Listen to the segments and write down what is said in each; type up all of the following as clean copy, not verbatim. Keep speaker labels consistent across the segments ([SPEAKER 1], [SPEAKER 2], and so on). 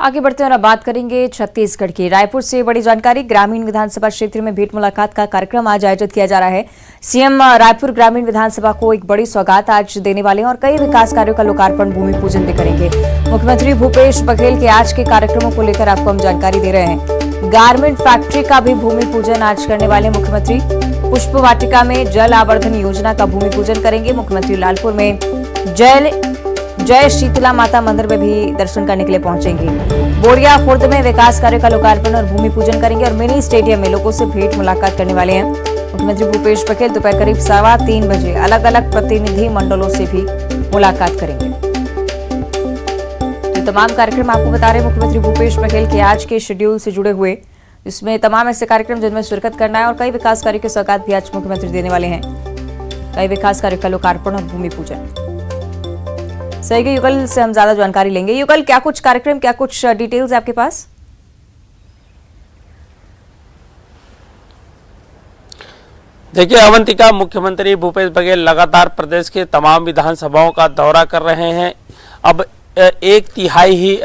[SPEAKER 1] आगे बढ़ते हैं और अब बात करेंगे छत्तीसगढ़ की। रायपुर से बड़ी जानकारी। ग्रामीण विधानसभा क्षेत्र में भेंट मुलाकात का कार्यक्रम आज आयोजित किया जा रहा है। सीएम रायपुर ग्रामीण विधानसभा को एक बड़ी सौगात आज देने वाले हैं और कई विकास कार्यों का लोकार्पण भूमि पूजन भी करेंगे। मुख्यमंत्री भूपेश बघेल के आज के कार्यक्रमों को लेकर आपको हम जानकारी दे रहे हैं। गारमेंट फैक्ट्री का भी भूमि पूजन आज करने वाले मुख्यमंत्री। पुष्प वाटिका में जल आवर्धन योजना का भूमि पूजन करेंगे मुख्यमंत्री। लालपुर में जय शीतला माता मंदिर में भी दर्शन करने के लिए पहुंचेंगे। बोरिया खुर्द में विकास कार्य का लोकार्पण और भूमि पूजन करेंगे और मिनी स्टेडियम में लोगों से भेंट मुलाकात करने वाले हैं मुख्यमंत्री भूपेश बघेल। दोपहर करीब 3:15 बजे अलग अलग प्रतिनिधि मंडलों से भी मुलाकात करेंगे। तो तमाम कार्यक्रम आपको बता रहे मुख्यमंत्री भूपेश बघेल के आज के शेड्यूल से जुड़े हुए, इसमें तमाम ऐसे कार्यक्रम जिनमें शिरकत करना है और कई विकास कार्य की सौगात भी आज मुख्यमंत्री देने वाले हैं। कई विकास कार्य का लोकार्पण और भूमि पूजन। सही, युगल से हम ज्यादा जानकारी लेंगे। युगल, क्या कुछ कार्यक्रम, क्या कुछ डिटेल्स है आपके पास?
[SPEAKER 2] देखिए अवंतिका, मुख्यमंत्री भूपेश बघेल लगातार प्रदेश के तमाम विधानसभाओं का दौरा कर रहे हैं। अब 1/3 ही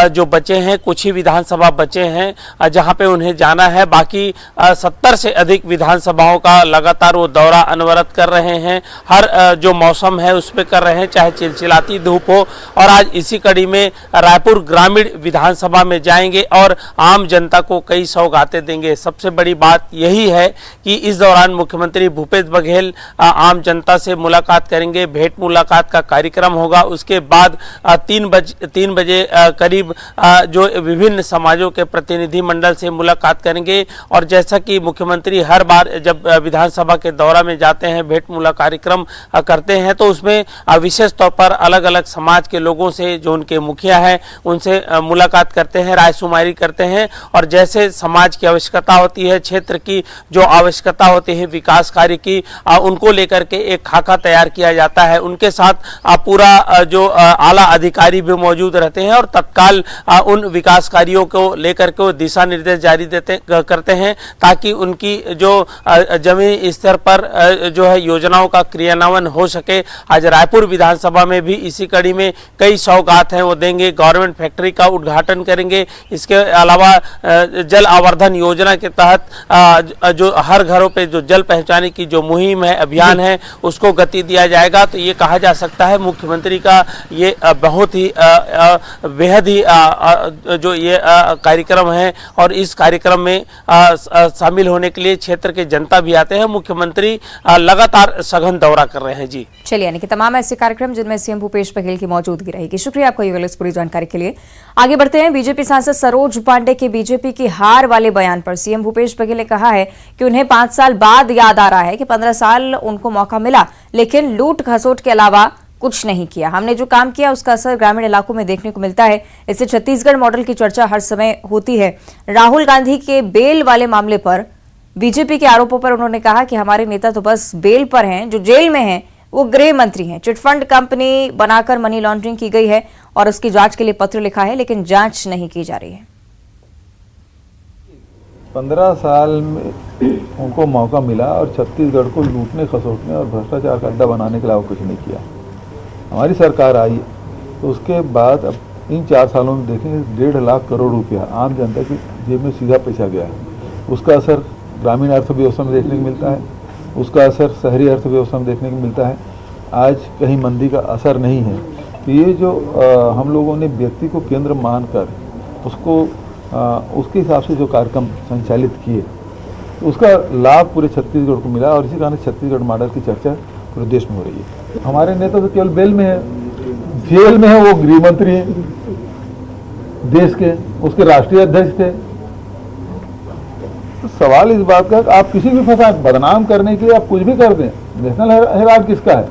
[SPEAKER 2] जो बचे हैं, कुछ ही विधानसभा बचे हैं जहां पे उन्हें जाना है। बाकी 70 से अधिक विधानसभाओं का लगातार वो दौरा अनवरत कर रहे हैं। हर जो मौसम है उस पर कर रहे हैं, चाहे चिलचिलाती धूप हो। और आज इसी कड़ी में रायपुर ग्रामीण विधानसभा में जाएंगे और आम जनता को कई सौगातें देंगे। सबसे बड़ी बात यही है कि इस दौरान मुख्यमंत्री भूपेश बघेल आम जनता से मुलाकात करेंगे। भेंट मुलाकात का कार्यक्रम होगा। उसके बाद 3 बजे करीब जो विभिन्न समाजों के प्रतिनिधि मंडल से मुलाकात करेंगे। और जैसा कि मुख्यमंत्री हर बार जब विधानसभा के दौरा में जाते हैं, भेंट मुलाकात कार्यक्रम करते हैं, तो उसमें विशेष तौर पर अलग अलग समाज के लोगों से, जो उनके मुखिया हैं, उनसे मुलाकात करते हैं, रायशुमारी करते हैं। और जैसे समाज की आवश्यकता होती है, क्षेत्र की जो आवश्यकता होती है विकास कार्य की, उनको लेकर के एक खाका तैयार किया जाता है। उनके साथ पूरा जो आला अधिकारी भी मौजूद रहते हैं और तत्काल उन विकास कार्यों को लेकर के दिशा निर्देश जारी करते हैं, ताकि उनकी जो जमीनी स्तर पर जो है योजनाओं का क्रियान्वयन हो सके। आज रायपुर विधानसभा में भी इसी कड़ी में कई सौगात हैं वो देंगे। गवर्नमेंट फैक्ट्री का उद्घाटन करेंगे। इसके अलावा जल आवर्धन योजना के तहत जो हर घरों पे जो जल पहुंचाने की जो मुहिम है, अभियान है, उसको गति दिया जाएगा। तो ये कहा जा सकता है मुख्यमंत्री का ये बहुत ही बेहद ही जो ये कार्यक्रम है। और इस कार्यक्रम में शामिल होने के लिए क्षेत्र के जनता भी आते हैं। मुख्यमंत्री लगातार सघन दौरा कर रहे हैं। जी
[SPEAKER 1] चलिए, यानी कि तमाम ऐसे कार्यक्रम जिनमें सीएम भूपेश बघेल की मौजूदगी रहेगी। शुक्रिया आपका युगल इस पूरी जानकारी के लिए। आगे बढ़ते हैं। बीजेपी सांसद सरोज पांडे के बीजेपी की हार वाले बयान पर सीएम भूपेश बघेल ने कहा है कि उन्हें 5 साल बाद याद आ रहा है कि 15 साल उनको मौका मिला, लेकिन लूट खसोट के अलावा कुछ नहीं किया। हमने जो काम किया उसका असर ग्रामीण इलाकों में देखने को मिलता है। इससे छत्तीसगढ़ मॉडल की चर्चा हर समय होती है। राहुल गांधी के बेल वाले मामले पर बीजेपी के आरोपों पर उन्होंने कहा कि हमारे नेता तो बस बेल पर हैं, जो जेल में हैं वो गृह मंत्री हैं। चिटफंड कंपनी बनाकर मनी लॉन्ड्रिंग की गई है और उसकी जांच के लिए पत्र लिखा है, लेकिन जांच नहीं की जा रही है।
[SPEAKER 3] 15 साल में उनको मौका मिला और छत्तीसगढ़ को लूटने, खसोटने और भ्रष्टाचार का अड्डा बनाने के अलावा कुछ नहीं किया। हमारी सरकार आई तो उसके बाद अब इन 4 सालों में देखेंगे 1.5 लाख करोड़ रुपया आम जनता की जेब में सीधा पैसा गया है। उसका असर ग्रामीण अर्थव्यवस्था में देखने को मिलता है, उसका असर शहरी अर्थव्यवस्था में देखने को मिलता है। आज कहीं मंदी का असर नहीं है। तो ये जो हम लोगों ने व्यक्ति को केंद्र मानकर उसको उसके हिसाब से जो कार्यक्रम संचालित किए, उसका लाभ पूरे छत्तीसगढ़ को मिला। और इसी कारण छत्तीसगढ़ मॉडल की चर्चा पूरे देश में हो रही है। हमारे नेता तो केवल बेल में है, जेल में है, वो गृह मंत्री है देश के, उसके राष्ट्रीय अध्यक्ष थे। तो सवाल इस बात का आप किसी भी फसाद बदनाम करने के लिए आप कुछ भी कर दें। नेशनल हेराल्ड किसका है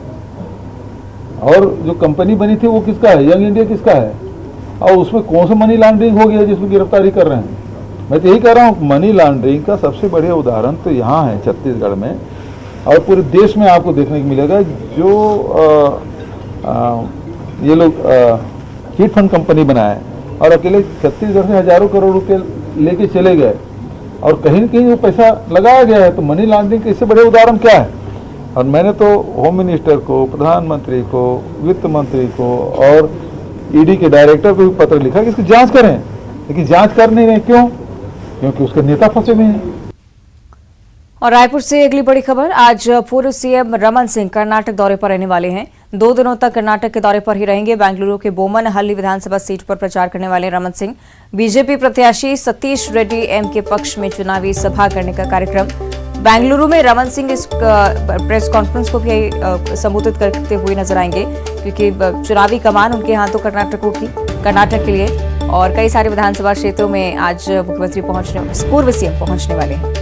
[SPEAKER 3] और जो कंपनी बनी थी वो किसका है, यंग इंडिया किसका है, और उसमें कौन सा मनी लॉन्ड्रिंग हो गया जिसमें गिरफ्तारी कर रहे हैं। मैं तो यही कह रहा हूँ, मनी लॉन्ड्रिंग का सबसे बढ़िया उदाहरण तो यहाँ है छत्तीसगढ़ में और पूरे देश में आपको देखने को मिलेगा। जो ये लोग चिट फंड कंपनी बनाए और अकेले छत्तीसगढ़ से हजारों करोड़ रुपए लेके चले गए और कहीं न कहीं वो पैसा लगाया गया है। तो मनी लॉन्ड्रिंग के इससे बड़े उदाहरण क्या है। और मैंने तो होम मिनिस्टर को, प्रधानमंत्री को, वित्त मंत्री को और ईडी के डायरेक्टर को भी पत्र लिखा कि इसकी जांच करें, लेकिन जांच कर नहीं रहे। क्यों? क्योंकि उसके नेता फंसे हुए हैं।
[SPEAKER 1] और रायपुर से अगली बड़ी खबर, आज पूर्व सीएम रमन सिंह कर्नाटक दौरे पर रहने वाले हैं। 2 दिनों तक कर्नाटक के दौरे पर ही रहेंगे। बेंगलुरु के बोमनहल्ली विधानसभा सीट पर प्रचार करने वाले रमन सिंह बीजेपी प्रत्याशी सतीश रेड्डी एम के पक्ष में चुनावी सभा करने का कार्यक्रम। बेंगलुरु में रमन सिंह इस प्रेस कॉन्फ्रेंस को भी संबोधित करते हुए नजर आएंगे, क्योंकि चुनावी कमान उनके हाथों कर्नाटक के लिए। और कई सारे विधानसभा क्षेत्रों में आज मुख्यमंत्री पूर्व सीएम पहुंचने वाले हैं।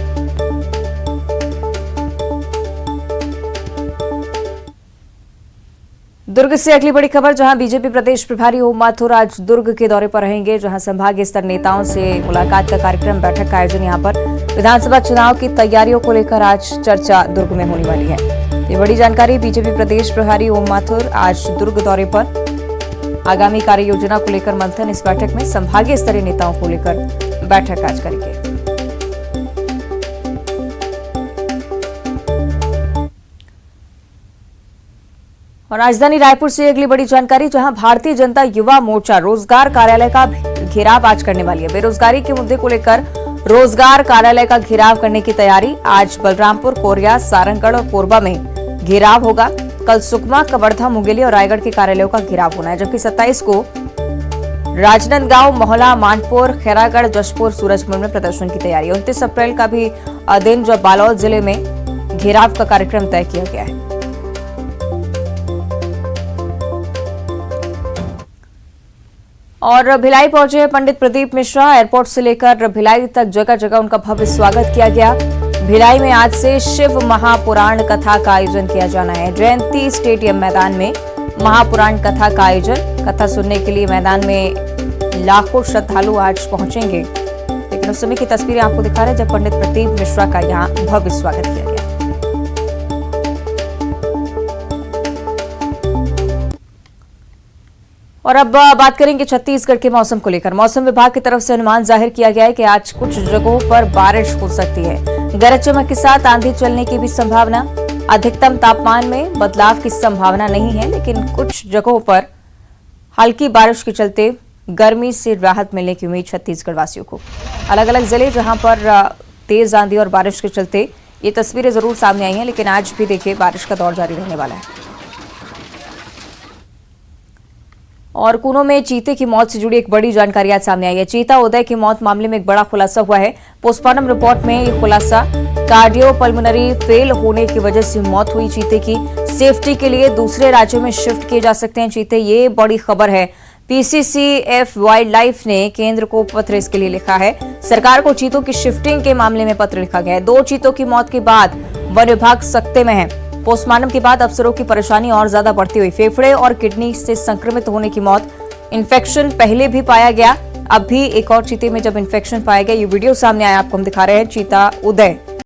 [SPEAKER 1] दुर्ग से अगली बड़ी खबर, जहां बीजेपी प्रदेश प्रभारी ओम माथुर आज दुर्ग के दौरे पर रहेंगे, जहां संभागीय स्तर नेताओं से मुलाकात का कार्यक्रम, बैठक का आयोजन। यहां पर विधानसभा चुनाव की तैयारियों को लेकर आज चर्चा दुर्ग में होने वाली है। ये बड़ी जानकारी, बीजेपी प्रदेश प्रभारी ओम माथुर आज दुर्ग दौरे पर, आगामी कार्य योजना को लेकर मंथन। इस बैठक में संभागीय स्तरीय नेताओं को लेकर बैठक आज करेंगे। और राजधानी रायपुर से अगली बड़ी जानकारी, जहां भारतीय जनता युवा मोर्चा रोजगार कार्यालय का घेराव आज करने वाली है। बेरोजगारी के मुद्दे को लेकर रोजगार कार्यालय का घेराव करने की तैयारी। आज बलरामपुर, कोरिया, सारंगगढ़ और कोरबा में घेराव होगा। कल सुकमा, कवर्धा, मुंगेली और रायगढ़ के कार्यालयों का घेराव होना है, जबकि 27 को राजनांदगांव, मोहला, मानपुर, खैरागढ़, जशपुर, सूरजपुर में प्रदर्शन की तैयारी। 29 अप्रैल का भी दिन जब बालोद जिले में घेराव का कार्यक्रम तय किया गया है। और भिलाई पहुंचे पंडित प्रदीप मिश्रा। एयरपोर्ट से लेकर भिलाई तक जगह जगह उनका भव्य स्वागत किया गया। भिलाई में आज से शिव महापुराण कथा का आयोजन किया जाना है। जयंती स्टेडियम मैदान में महापुराण कथा का आयोजन। कथा सुनने के लिए मैदान में लाखों श्रद्धालु आज पहुंचेंगे। लेकिन उस समय की तस्वीरें आपको दिखा रहे हैं जब पंडित प्रदीप मिश्रा का यहाँ भव्य स्वागत किया गया। और अब बात करेंगे छत्तीसगढ़ के मौसम को लेकर। मौसम विभाग की तरफ से अनुमान जाहिर किया गया है कि आज कुछ जगहों पर बारिश हो सकती है। गरज चमक के साथ आंधी चलने की भी संभावना। अधिकतम तापमान में बदलाव की संभावना नहीं है, लेकिन कुछ जगहों पर हल्की बारिश के चलते गर्मी से राहत मिलने की उम्मीद छत्तीसगढ़ वासियों को। अलग अलग जिले जहां पर तेज आंधी और बारिश के चलते ये तस्वीरें जरूर सामने आई हैं, लेकिन आज भी देखिए बारिश का दौर जारी रहने वाला है। और कूनो में चीते की मौत से जुड़ी एक बड़ी जानकारी आज सामने आई है। चीता उदय की मौत मामले में एक बड़ा खुलासा हुआ है। पोस्टमार्टम रिपोर्ट में ये खुलासा, कार्डियोपल्मोनरी फेल होने की वजह से मौत हुई चीते की। सेफ्टी के लिए दूसरे राज्यों में शिफ्ट किए जा सकते हैं चीते, ये बड़ी खबर है। पीसीसीएफ वाइल्ड लाइफ ने केंद्र को पत्र इसके लिए लिखा है। सरकार को चीतों की शिफ्टिंग के मामले में पत्र लिखा गया है। 2 चीतों की मौत के बाद वन विभाग सख्ते में है। पोस्टमार्टम के बाद अफसरों की परेशानी और ज्यादा बढ़ती हुई। फेफड़े और किडनी से संक्रमित होने की मौत। इन्फेक्शन पहले भी पाया गया, अब भी एक और चीते में जब इन्फेक्शन पाया गया। ये वीडियो सामने आया, आपको हम दिखा रहे हैं। चीता उदय